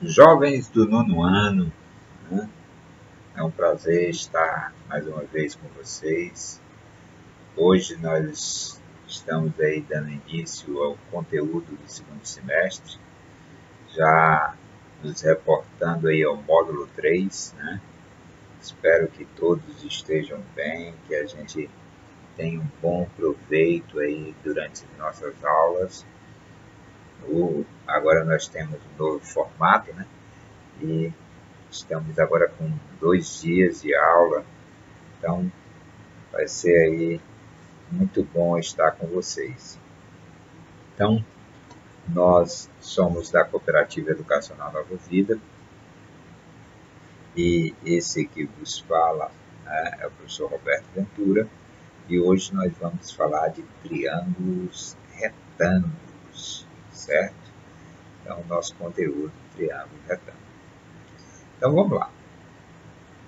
Jovens do nono ano, né? É um prazer estar mais uma vez com vocês. Hoje nós estamos aí dando início ao conteúdo do segundo semestre, já nos reportando aí ao módulo 3, né? Espero que todos estejam bem, que a gente tenha um bom proveito aí durante nossas aulas. Agora nós temos um novo formato, né? E estamos agora com 2 dias de aula, então vai ser aí muito bom estar com vocês. Então, nós somos da Cooperativa Educacional Nova Vida e esse que vos fala, né, é o professor Roberto Ventura, e hoje nós vamos falar de triângulos retângulos, certo? Então, nosso conteúdo, triângulo retângulo. Então, vamos lá.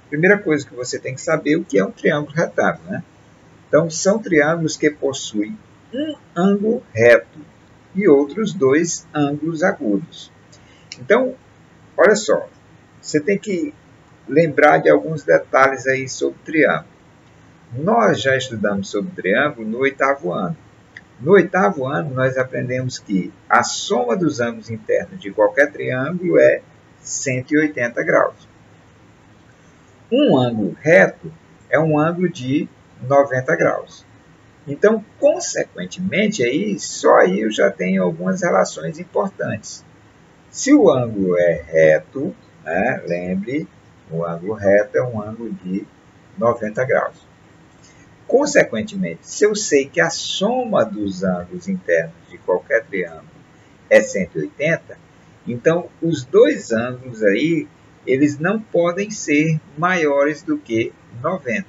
Primeira coisa que você tem que saber o que é um triângulo retângulo, né? Então, são triângulos que possuem um ângulo reto e outros 2 ângulos agudos. Então, olha só, você tem que lembrar de alguns detalhes aí sobre triângulo. Nós já estudamos sobre triângulo no 8º ano. No 8º ano, nós aprendemos que a soma dos ângulos internos de qualquer triângulo é 180 graus. Um ângulo reto é um ângulo de 90 graus. Então, consequentemente, só aí eu já tenho algumas relações importantes. Se o ângulo é reto, né, lembre, o ângulo reto é um ângulo de 90 graus. Consequentemente, se eu sei que a soma dos ângulos internos de qualquer triângulo é 180, então os 2 ângulos aí, eles não podem ser maiores do que 90.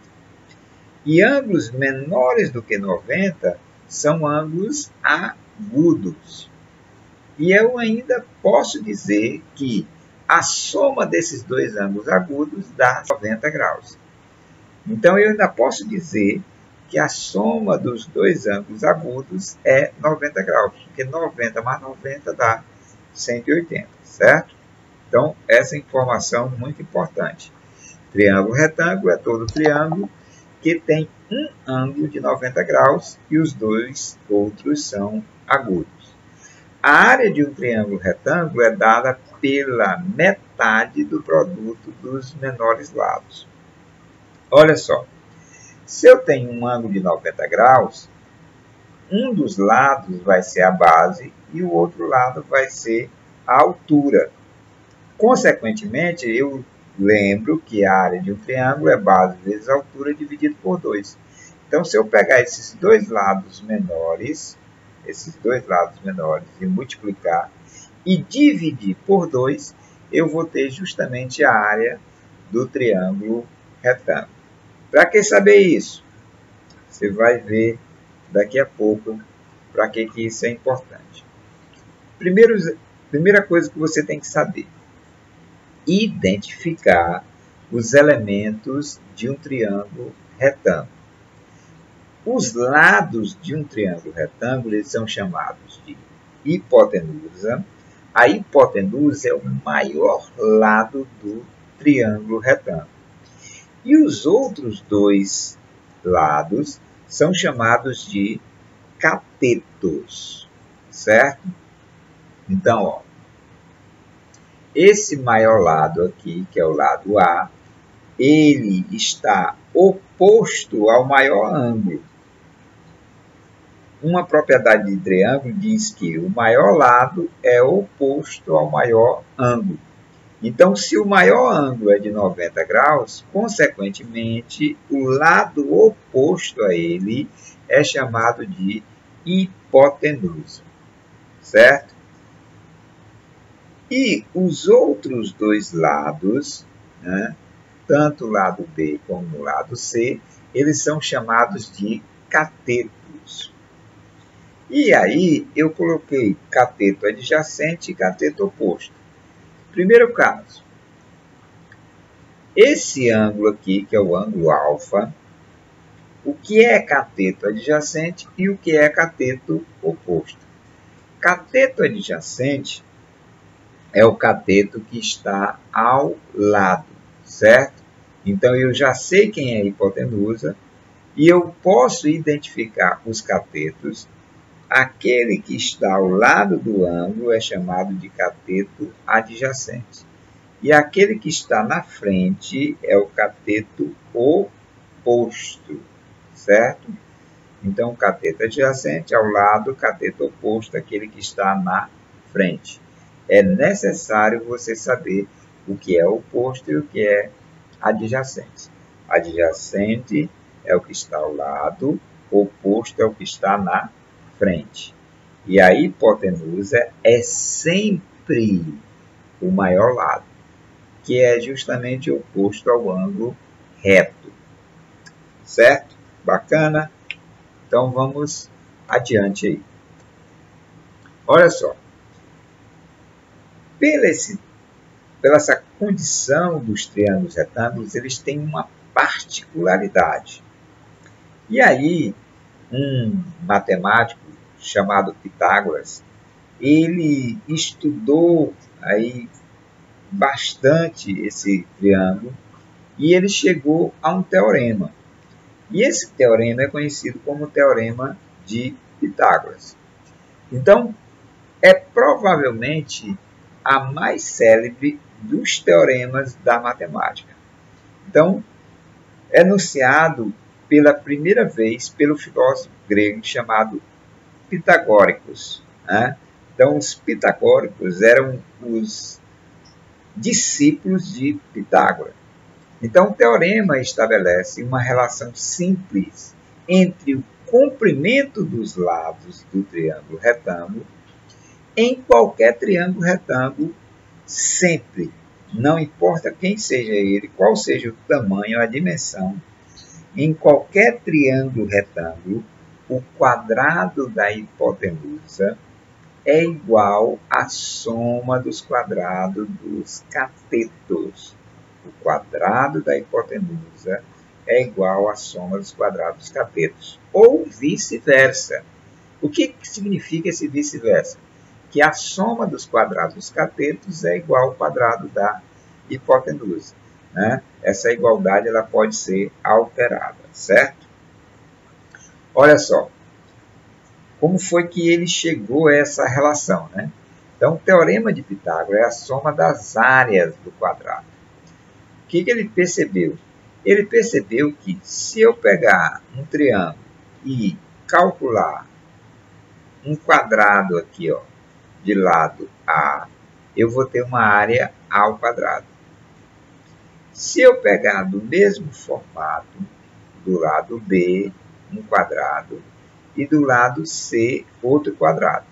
E ângulos menores do que 90 são ângulos agudos. E eu ainda posso dizer que a soma desses 2 ângulos agudos dá 90 graus. Então, eu ainda posso dizer que a soma dos 2 ângulos agudos é 90 graus, porque 90 mais 90 dá 180, certo? Então, essa informação é muito importante. Triângulo retângulo é todo triângulo que tem um ângulo de 90 graus e os 2 outros são agudos. A área de um triângulo retângulo é dada pela metade do produto dos menores lados. Olha só, se eu tenho um ângulo de 90 graus, um dos lados vai ser a base e o outro lado vai ser a altura. Consequentemente, eu lembro que a área de um triângulo é base vezes altura dividido por 2. Então, se eu pegar esses dois lados menores e multiplicar e dividir por 2, eu vou ter justamente a área do triângulo retângulo. Para que saber isso? Você vai ver daqui a pouco para que isso é importante. Primeira coisa que você tem que saber: identificar os elementos de um triângulo retângulo. Os lados de um triângulo retângulo eles são chamados de hipotenusa. A hipotenusa é o maior lado do triângulo retângulo. E os outros 2 lados são chamados de catetos, certo? Então, ó, esse maior lado aqui, que é o lado A, ele está oposto ao maior ângulo. Uma propriedade de triângulo diz que o maior lado é oposto ao maior ângulo. Então, se o maior ângulo é de 90 graus, consequentemente, o lado oposto a ele é chamado de hipotenusa, certo? E os outros 2 lados, né, tanto o lado B como o lado C, eles são chamados de catetos. E aí, eu coloquei cateto adjacente e cateto oposto. Primeiro caso, esse ângulo aqui, que é o ângulo alfa, o que é cateto adjacente e o que é cateto oposto? Cateto adjacente é o cateto que está ao lado, certo? Então, eu já sei quem é a hipotenusa e eu posso identificar os catetos. Aquele que está ao lado do ângulo é chamado de cateto adjacente. E aquele que está na frente é o cateto oposto, certo? Então, o cateto adjacente ao lado, o cateto oposto, aquele que está na frente. É necessário você saber o que é oposto e o que é adjacente. Adjacente é o que está ao lado, oposto é o que está na frente. E a hipotenusa é sempre o maior lado, que é justamente oposto ao ângulo reto. Certo? Bacana? Então, vamos adiante aí. Olha só. Pela essa condição dos triângulos retângulos, eles têm uma particularidade. E aí, um matemático chamado Pitágoras, ele estudou aí bastante esse triângulo e ele chegou a um teorema. E esse teorema é conhecido como o Teorema de Pitágoras. Então, é provavelmente a mais célebre dos teoremas da matemática. Então, é enunciado pela primeira vez pelo filósofo grego chamado Pitagóricos. Né? Então, os pitagóricos eram os discípulos de Pitágoras. Então, o teorema estabelece uma relação simples entre o comprimento dos lados do triângulo retângulo em qualquer triângulo retângulo, sempre. Não importa quem seja ele, qual seja o tamanho, a dimensão, em qualquer triângulo retângulo, o quadrado da hipotenusa é igual à soma dos quadrados dos catetos. O quadrado da hipotenusa é igual à soma dos quadrados dos catetos. Ou vice-versa. O que significa esse vice-versa? Que a soma dos quadrados dos catetos é igual ao quadrado da hipotenusa. Né? Essa igualdade ela pode ser alterada, certo? Olha só, como foi que ele chegou a essa relação? Né? Então, o teorema de Pitágoras é a soma das áreas do quadrado. O que ele percebeu? Ele percebeu que se eu pegar um triângulo e calcular um quadrado aqui, ó, de lado A, eu vou ter uma área A ao quadrado. Se eu pegar do mesmo formato, do lado B, um quadrado, e do lado C, outro quadrado.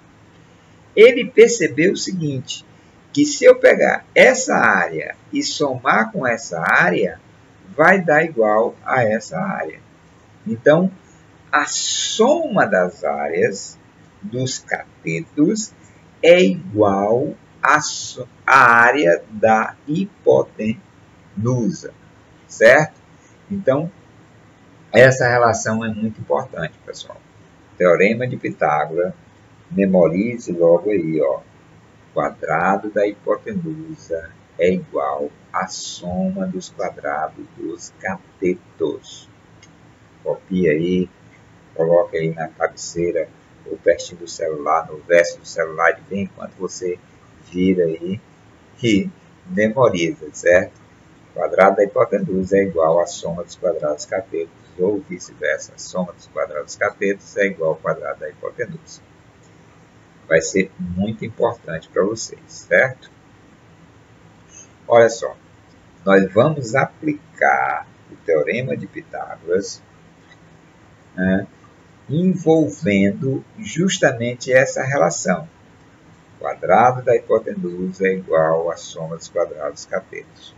Ele percebeu o seguinte, que se eu pegar essa área e somar com essa área, vai dar igual a essa área. Então, a soma das áreas dos catetos é igual à área da hipotenusa, certo? Então, essa relação é muito importante, pessoal. Teorema de Pitágoras, memorize logo aí, ó. Quadrado da hipotenusa é igual à soma dos quadrados dos catetos. Copia aí, coloca aí na cabeceira ou pertinho do celular, no verso do celular de bem enquanto você vira aí e memoriza, certo? Quadrado da hipotenusa é igual à soma dos quadrados dos catetos, ou vice-versa. A soma dos quadrados dos catetos é igual ao quadrado da hipotenusa. Vai ser muito importante para vocês, certo? Olha só, nós vamos aplicar o Teorema de Pitágoras, né, envolvendo justamente essa relação. O quadrado da hipotenusa é igual à soma dos quadrados dos catetos.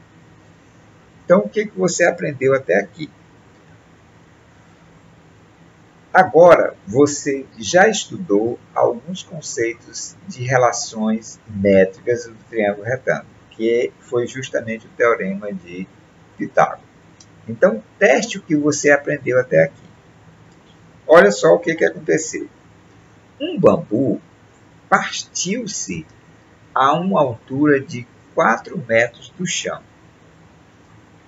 Então, o que você aprendeu até aqui? Agora, você já estudou alguns conceitos de relações métricas do triângulo retângulo, que foi justamente o Teorema de Pitágoras. Então, teste o que você aprendeu até aqui. Olha só o que aconteceu. Um bambu partiu-se a uma altura de 4 metros do chão.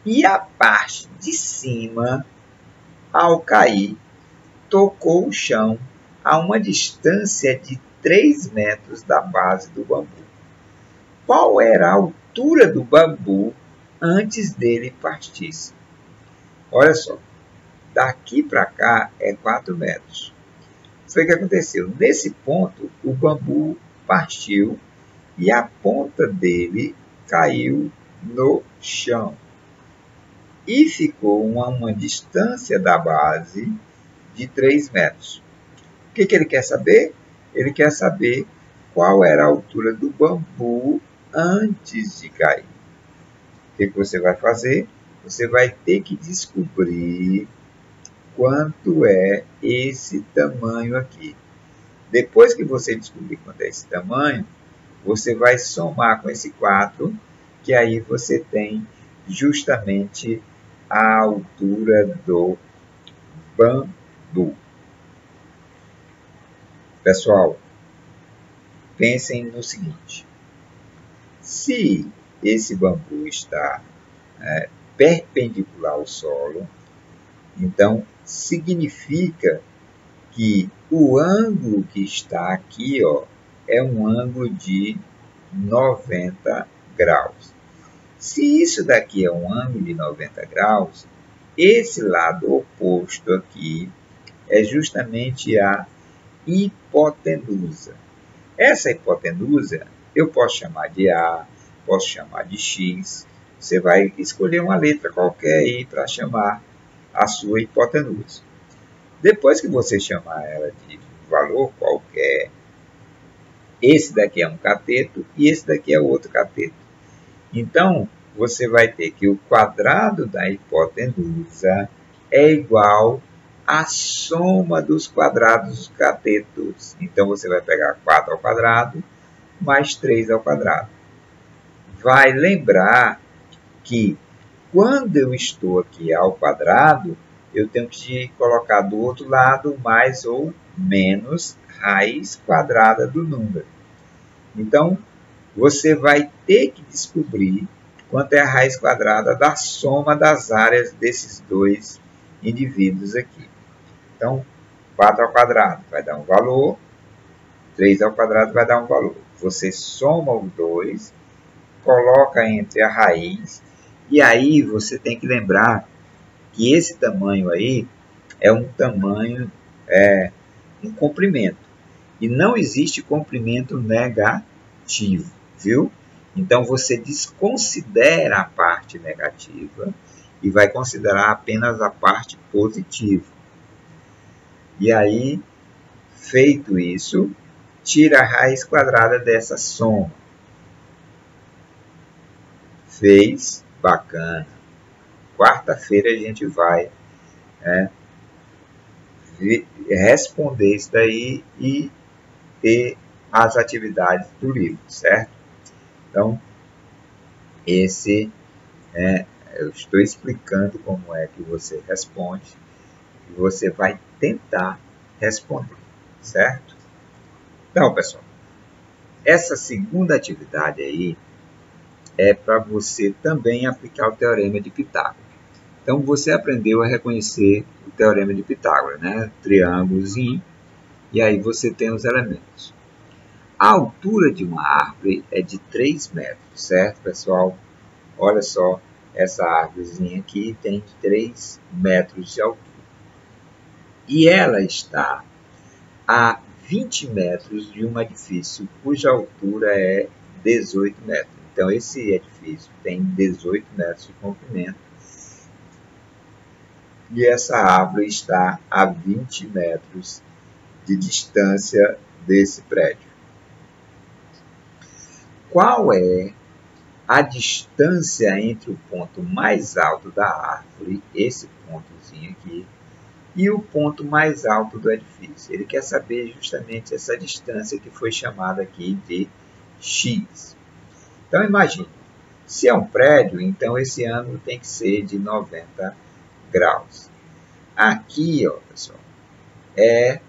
E a parte de cima, ao cair, tocou o chão a uma distância de 3 metros da base do bambu. Qual era a altura do bambu antes dele partisse? Olha só, daqui para cá é 4 metros. Foi o que aconteceu. Nesse ponto, o bambu partiu e a ponta dele caiu no chão. E ficou a uma distância da base de 3 metros. O que ele quer saber? Ele quer saber qual era a altura do bambu antes de cair. O que você vai fazer? Você vai ter que descobrir quanto é esse tamanho aqui. Depois que você descobrir quanto é esse tamanho, você vai somar com esse 4, que aí você tem justamente a altura do bambu. Pessoal, pensem no seguinte. Se esse bambu está perpendicular ao solo, então significa que o ângulo que está aqui, ó, é um ângulo de 90 graus. Se isso daqui é um ângulo de 90 graus, esse lado oposto aqui é justamente a hipotenusa. Essa hipotenusa eu posso chamar de A, posso chamar de X. Você vai escolher uma letra qualquer aí para chamar a sua hipotenusa. Depois que você chamar ela de valor qualquer, esse daqui é um cateto e esse daqui é outro cateto. Então, você vai ter que o quadrado da hipotenusa é igual à soma dos quadrados dos catetos. Então, você vai pegar 4 ao quadrado mais 3 ao quadrado. Vai lembrar que quando eu estou aqui ao quadrado, eu tenho que colocar do outro lado mais ou menos raiz quadrada do número. Então, você vai ter que descobrir quanto é a raiz quadrada da soma das áreas desses dois indivíduos aqui. Então, 4 ao quadrado vai dar um valor, 3 ao quadrado vai dar um valor. Você soma os dois, coloca entre a raiz, e aí você tem que lembrar que esse tamanho aí é um tamanho, um comprimento. E não existe comprimento negativo, viu? Então, você desconsidera a parte negativa e vai considerar apenas a parte positiva. E aí, feito isso, tira a raiz quadrada dessa soma. Fez? Bacana. Quarta-feira a gente vai responder isso daí e ter as atividades do livro, certo? Então, eu estou explicando como é que você responde e você vai tentar responder, certo? Então, pessoal, essa segunda atividade aí é para você também aplicar o Teorema de Pitágoras. Então, você aprendeu a reconhecer o Teorema de Pitágoras, né? Triângulozinho, e aí você tem os elementos. A altura de uma árvore é de 3 metros, certo, pessoal? Olha só, essa árvorezinha aqui tem 3 metros de altura. E ela está a 20 metros de um edifício cuja altura é 18 metros. Então, esse edifício tem 18 metros de comprimento. E essa árvore está a 20 metros de distância desse prédio. Qual é a distância entre o ponto mais alto da árvore, esse pontozinho aqui, e o ponto mais alto do edifício? Ele quer saber justamente essa distância que foi chamada aqui de x. Então, imagine, se é um prédio, então esse ângulo tem que ser de 90 graus. Aqui, ó, pessoal, é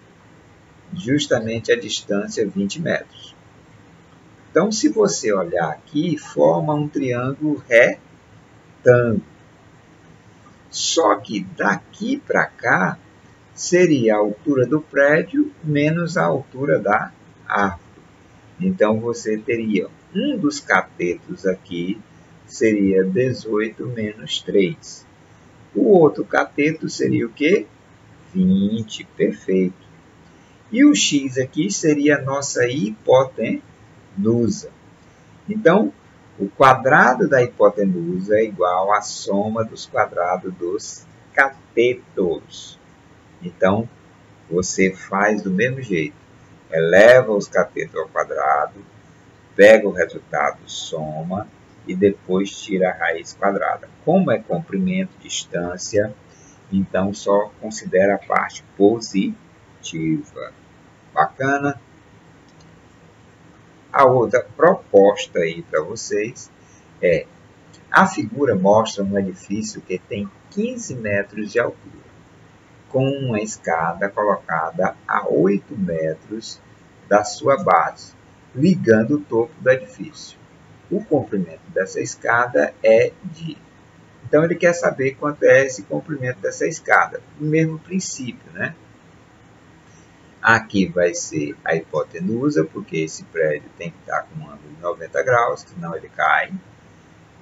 justamente a distância 20 metros. Então, se você olhar aqui, forma um triângulo retângulo. Só que daqui para cá seria a altura do prédio menos a altura da árvore. Então, você teria um dos catetos aqui, seria 18 menos 3. O outro cateto seria o quê? 20, perfeito. E o x aqui seria a nossa hipotenusa. Então, o quadrado da hipotenusa é igual à soma dos quadrados dos catetos. Então, você faz do mesmo jeito. Eleva os catetos ao quadrado, pega o resultado, soma e depois tira a raiz quadrada. Como é comprimento, distância, então só considera a parte positiva. Bacana? A outra proposta aí para vocês é: a figura mostra um edifício que tem 15 metros de altura, com uma escada colocada a 8 metros da sua base, ligando o topo do edifício. O comprimento dessa escada é de... Então, ele quer saber quanto é esse comprimento dessa escada. O mesmo princípio, né? Aqui vai ser a hipotenusa, porque esse prédio tem que estar com um ângulo de 90 graus, senão ele cai.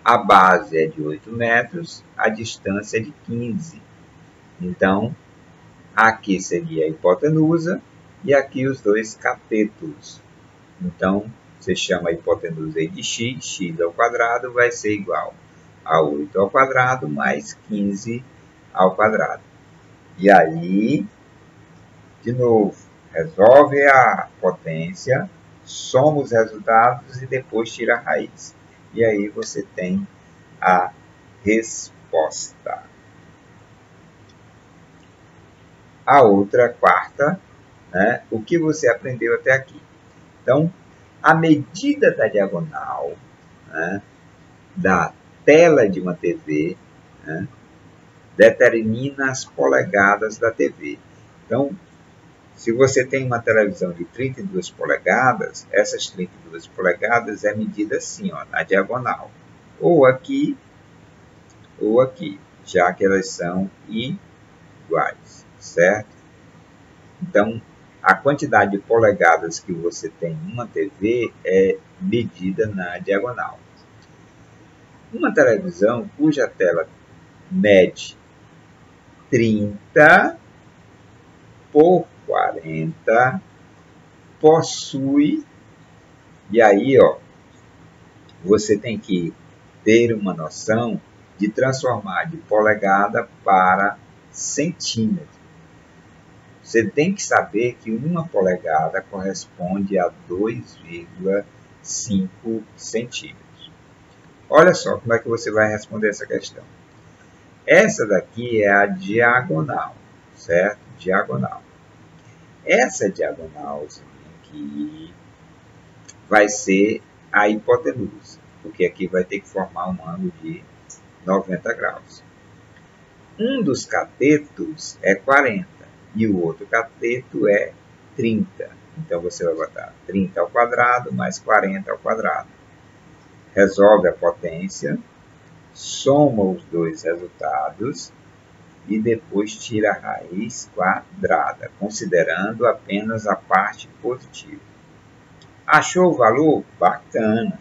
A base é de 8 metros, a distância é de 15. Então, aqui seria a hipotenusa e aqui os dois catetos. Então, você chama a hipotenusa de x, x ao quadrado vai ser igual a 8 ao quadrado mais 15 ao quadrado. E aí, de novo, resolve a potência, soma os resultados e depois tira a raiz. E aí você tem a resposta. A outra, quarta, né? O que você aprendeu até aqui? Então, a medida da diagonal, né, da tela de uma TV, né, determina as polegadas da TV. Então, se você tem uma televisão de 32 polegadas, essas 32 polegadas é medida assim, ó, na diagonal. Ou aqui, já que elas são iguais, certo? Então, a quantidade de polegadas que você tem em uma TV é medida na diagonal. Uma televisão cuja tela mede 30 por 40 possui, e aí ó, você tem que ter uma noção de transformar de polegada para centímetro. Você tem que saber que uma polegada corresponde a 2,5 centímetros. Olha só como é que você vai responder essa questão. Essa daqui é a diagonal, certo? Diagonal. Essa diagonalzinha aqui vai ser a hipotenusa, porque aqui vai ter que formar um ângulo de 90 graus. Um dos catetos é 40 e o outro cateto é 30. Então, você vai botar 30 ao quadrado mais 40 ao quadrado. Resolve a potência, soma os dois resultados e depois tira a raiz quadrada, considerando apenas a parte positiva. Achou o valor? Bacana!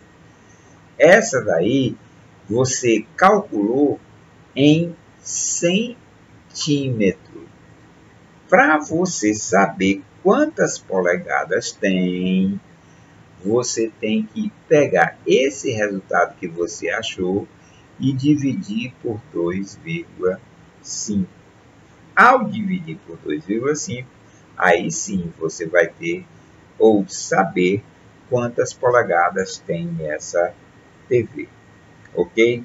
Essa daí você calculou em centímetro. Para você saber quantas polegadas tem, você tem que pegar esse resultado que você achou e dividir por 2,5. Ao dividir por 2,5, aí sim você vai ter ou saber quantas polegadas tem essa TV. Ok?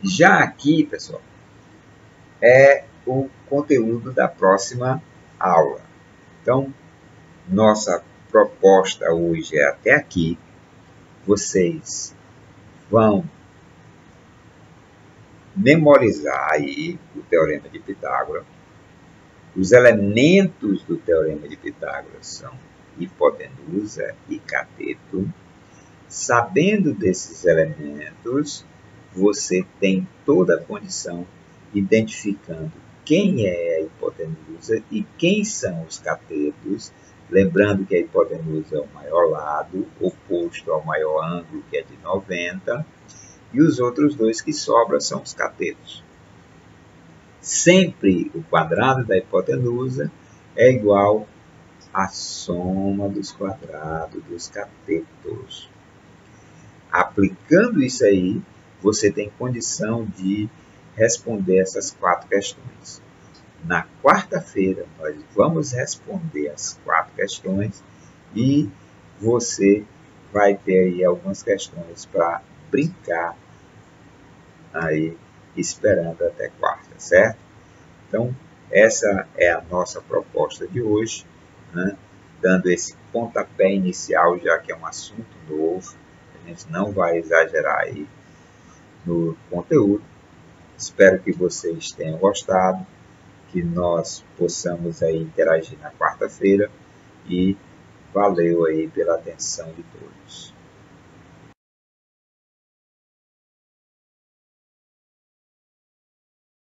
Já aqui, pessoal, é o conteúdo da próxima aula. Então, nossa proposta hoje é até aqui. Vocês vão memorizar aí o Teorema de Pitágoras. Os elementos do Teorema de Pitágoras são hipotenusa e cateto. Sabendo desses elementos, você tem toda a condição, identificando quem é a hipotenusa e quem são os catetos, lembrando que a hipotenusa é o maior lado, oposto ao maior ângulo, que é de 90, e os outros dois que sobram são os catetos. Sempre o quadrado da hipotenusa é igual à soma dos quadrados dos catetos. Aplicando isso aí, você tem condição de responder essas 4 questões. Na quarta-feira, nós vamos responder as 4 questões e você vai ter aí algumas questões para brincar aí, esperando até quarta, certo? Então, essa é a nossa proposta de hoje, né? Dando esse pontapé inicial, já que é um assunto novo, a gente não vai exagerar aí no conteúdo. Espero que vocês tenham gostado, que nós possamos aí interagir na quarta-feira e valeu aí pela atenção de todos.